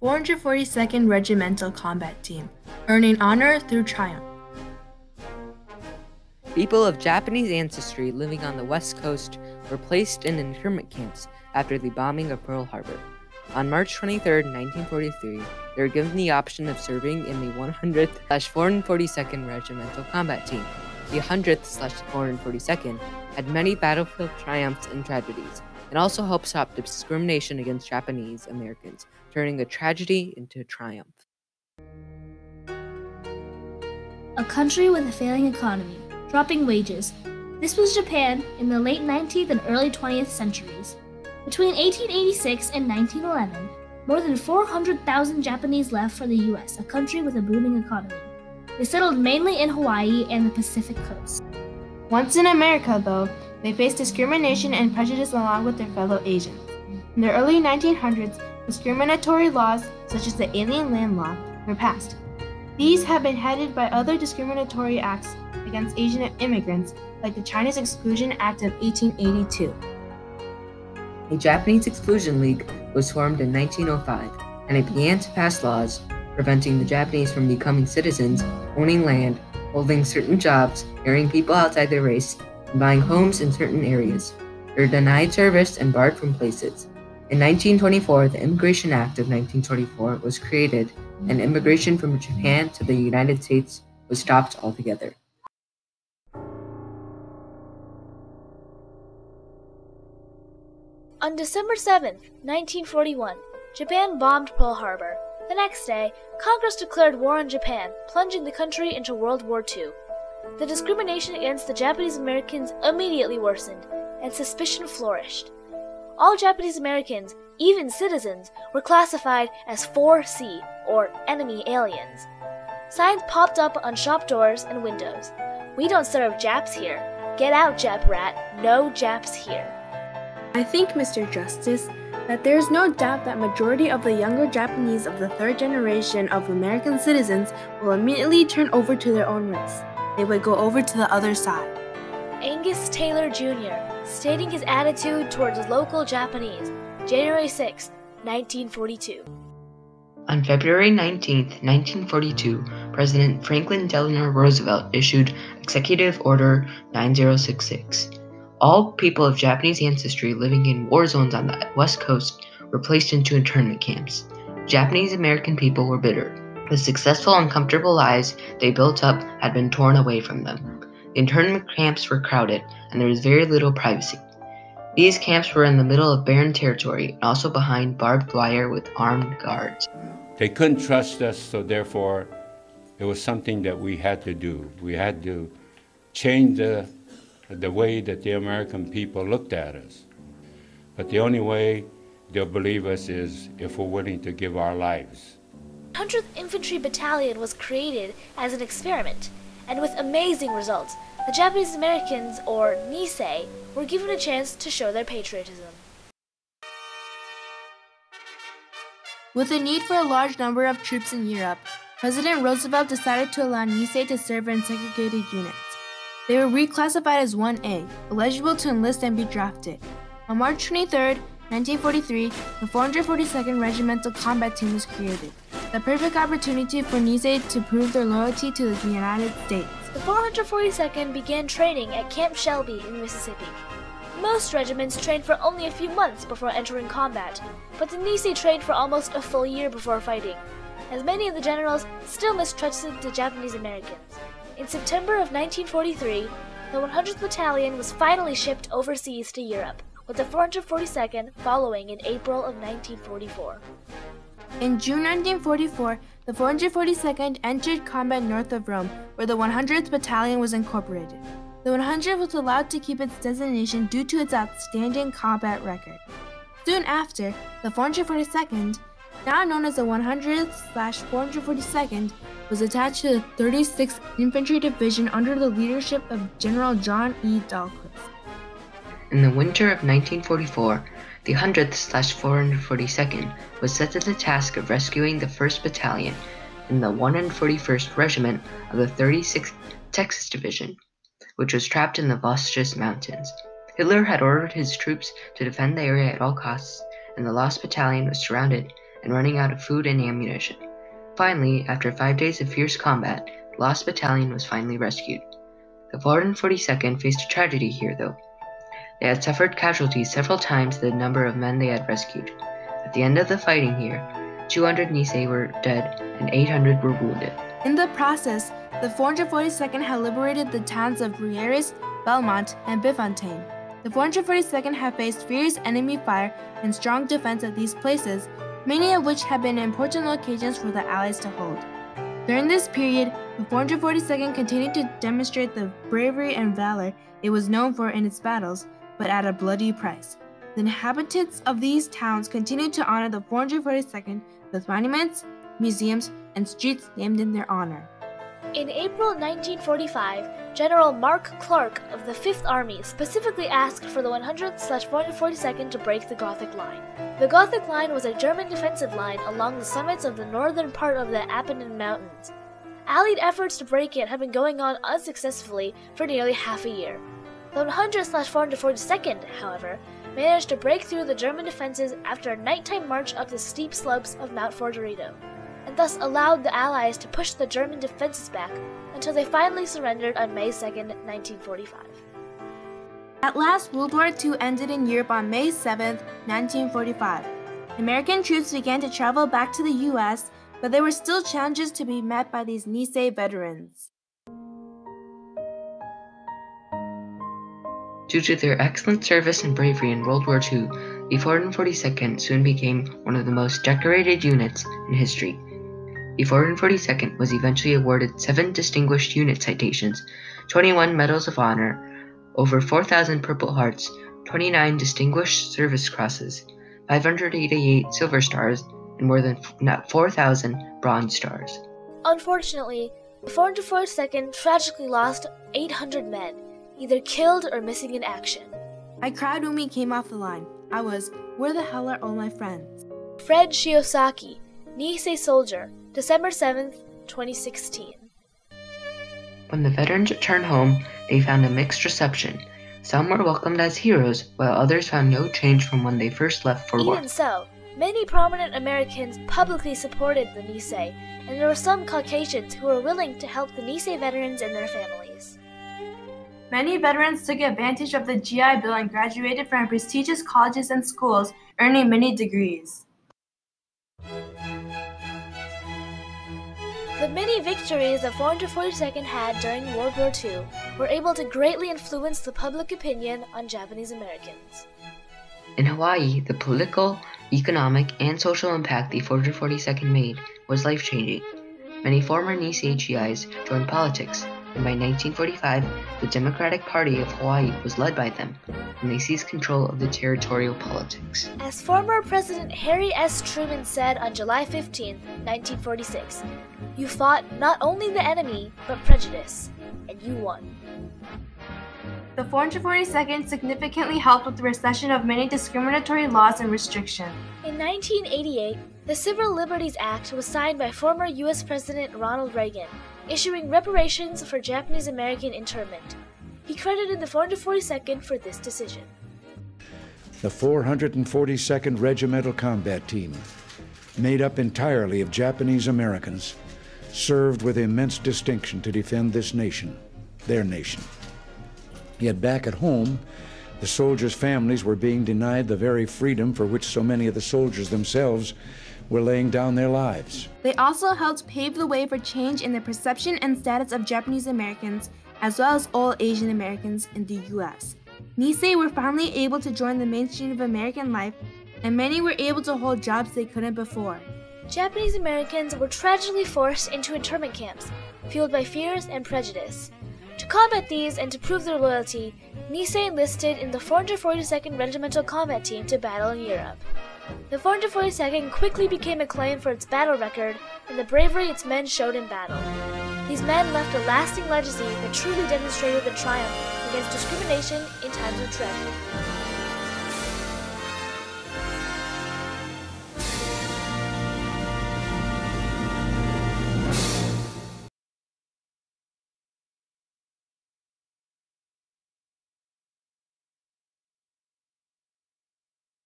442nd Regimental Combat Team, earning honor through triumph. People of Japanese ancestry living on the West Coast were placed in internment camps after the bombing of Pearl Harbor. On March 23, 1943, they were given the option of serving in the 100th/442nd Regimental Combat Team. The 100th/442nd had many battlefield triumphs and tragedies, and also helped stop discrimination against Japanese Americans, turning a tragedy into a triumph. A country with a failing economy, dropping wages. This was Japan in the late 19th and early 20th centuries. Between 1886 and 1911, more than 400,000 Japanese left for the U.S., a country with a booming economy. They settled mainly in Hawaii and the Pacific coast. Once in America, though, they faced discrimination and prejudice along with their fellow Asians. In the early 1900s, discriminatory laws, such as the Alien Land Law, were passed. These have been headed by other discriminatory acts against Asian immigrants, like the Chinese Exclusion Act of 1882. A Japanese Exclusion League was formed in 1905, and it began to pass laws preventing the Japanese from becoming citizens, owning land, holding certain jobs, marrying people outside their race, and buying homes in certain areas. They were denied service and barred from places. In 1924, the Immigration Act of 1924 was created, and immigration from Japan to the United States was stopped altogether. On December 7, 1941, Japan bombed Pearl Harbor. The next day, Congress declared war on Japan, plunging the country into World War II. The discrimination against the Japanese Americans immediately worsened, and suspicion flourished. All Japanese Americans, even citizens, were classified as 4C, or enemy aliens. Signs popped up on shop doors and windows. "We don't serve Japs here. Get out, Jap rat. No Japs here." I think, Mr. Justice, that there is no doubt that majority of the younger Japanese of the third generation of American citizens will immediately turn over to their own race. They would go over to the other side. Angus Taylor Jr., stating his attitude towards local Japanese, January 6, 1942. On February 19, 1942, President Franklin Delano Roosevelt issued Executive Order 9066. All people of Japanese ancestry living in war zones on the West Coast were placed into internment camps. Japanese American people were bitter. The successful and comfortable lives they built up had been torn away from them. The internment camps were crowded, and there was very little privacy. These camps were in the middle of barren territory and also behind barbed wire with armed guards. They couldn't trust us, so therefore it was something that we had to do. We had to change the way that the American people looked at us. But the only way they'll believe us is if we're willing to give our lives. 100th Infantry Battalion was created as an experiment, and with amazing results, the Japanese Americans, or Nisei, were given a chance to show their patriotism. With the need for a large number of troops in Europe, President Roosevelt decided to allow Nisei to serve in segregated units. They were reclassified as 1A, eligible to enlist and be drafted. On March 23, 1943, the 442nd Regimental Combat Team was created, the perfect opportunity for Nisei to prove their loyalty to the United States. The 442nd began training at Camp Shelby in Mississippi. Most regiments trained for only a few months before entering combat, but the Nisei trained for almost a full year before fighting, as many of the generals still mistrusted the Japanese Americans. In September of 1943, the 100th Battalion was finally shipped overseas to Europe, with the 442nd following in April of 1944. In June 1944, the 442nd entered combat north of Rome, where the 100th Battalion was incorporated. The 100th was allowed to keep its designation due to its outstanding combat record. Soon after, the 442nd, now known as the 100th/442nd, was attached to the 36th Infantry Division under the leadership of General John E. Dahlquist. In the winter of 1944, the 100th/442nd was set to the task of rescuing the 1st Battalion in the 141st Regiment of the 36th Texas Division, which was trapped in the Vosges Mountains. Hitler had ordered his troops to defend the area at all costs, and the lost battalion was surrounded and running out of food and ammunition. Finally, after 5 days of fierce combat, the lost battalion was finally rescued. The 442nd faced a tragedy here, though. They had suffered casualties several times the number of men they had rescued. At the end of the fighting here, 200 Nisei were dead and 800 were wounded. In the process, the 442nd had liberated the towns of Brieres, Belmont, and Bifontaine. The 442nd had faced fierce enemy fire and strong defense at these places, many of which had been important locations for the Allies to hold. During this period, the 442nd continued to demonstrate the bravery and valor it was known for in its battles, but at a bloody price. The inhabitants of these towns continued to honor the 442nd with monuments, museums, and streets named in their honor. In April 1945, General Mark Clark of the 5th Army specifically asked for the 100th/442nd to break the Gothic Line. The Gothic Line was a German defensive line along the summits of the northern part of the Apennine Mountains. Allied efforts to break it had been going on unsuccessfully for nearly half a year. The 100th/442nd, however, managed to break through the German defenses after a nighttime march up the steep slopes of Mount Forgerito, and thus allowed the Allies to push the German defenses back until they finally surrendered on May 2, 1945. At last, World War II ended in Europe on May 7, 1945. American troops began to travel back to the U.S., but there were still challenges to be met by these Nisei veterans. Due to their excellent service and bravery in World War II, the 442nd soon became one of the most decorated units in history. The 442nd was eventually awarded 7 Distinguished Unit Citations, 21 Medals of Honor, over 4,000 Purple Hearts, 29 Distinguished Service Crosses, 588 Silver Stars, and more than 4,000 Bronze Stars. Unfortunately, the 442nd tragically lost 800 men, either killed or missing in action. I cried when we came off the line. I was, where the hell are all my friends? Fred Shiosaki, Nisei soldier, December 7, 2016. When the veterans returned home, they found a mixed reception. Some were welcomed as heroes, while others found no change from when they first left for war. Even so, many prominent Americans publicly supported the Nisei, and there were some Caucasians who were willing to help the Nisei veterans and their families. Many veterans took advantage of the GI Bill and graduated from prestigious colleges and schools, earning many degrees. The many victories the 442nd had during World War II were able to greatly influence the public opinion on Japanese Americans. In Hawaii, the political, economic, and social impact the 442nd made was life-changing. Many former Nisei GIs joined politics, and by 1945, the Democratic Party of Hawaii was led by them, and they seized control of the territorial politics. As former President Harry S. Truman said on July 15, 1946, "You fought not only the enemy, but prejudice, and you won." The 442nd significantly helped with the recession of many discriminatory laws and restrictions. In 1988, the Civil Liberties Act was signed by former U.S. President Ronald Reagan, issuing reparations for Japanese American internment. He credited the 442nd for this decision. The 442nd Regimental Combat Team, made up entirely of Japanese Americans, served with immense distinction to defend this nation, their nation. Yet back at home, the soldiers' families were being denied the very freedom for which so many of the soldiers themselves were laying down their lives. They also helped pave the way for change in the perception and status of Japanese Americans, as well as all Asian Americans in the U.S. Nisei were finally able to join the mainstream of American life, and many were able to hold jobs they couldn't before. Japanese Americans were tragically forced into internment camps, fueled by fears and prejudice. To combat these and to prove their loyalty, Nisei enlisted in the 442nd Regimental Combat Team to battle in Europe. The 442nd quickly became acclaimed for its battle record and the bravery its men showed in battle. These men left a lasting legacy that truly demonstrated the triumph against discrimination in times of tragedy.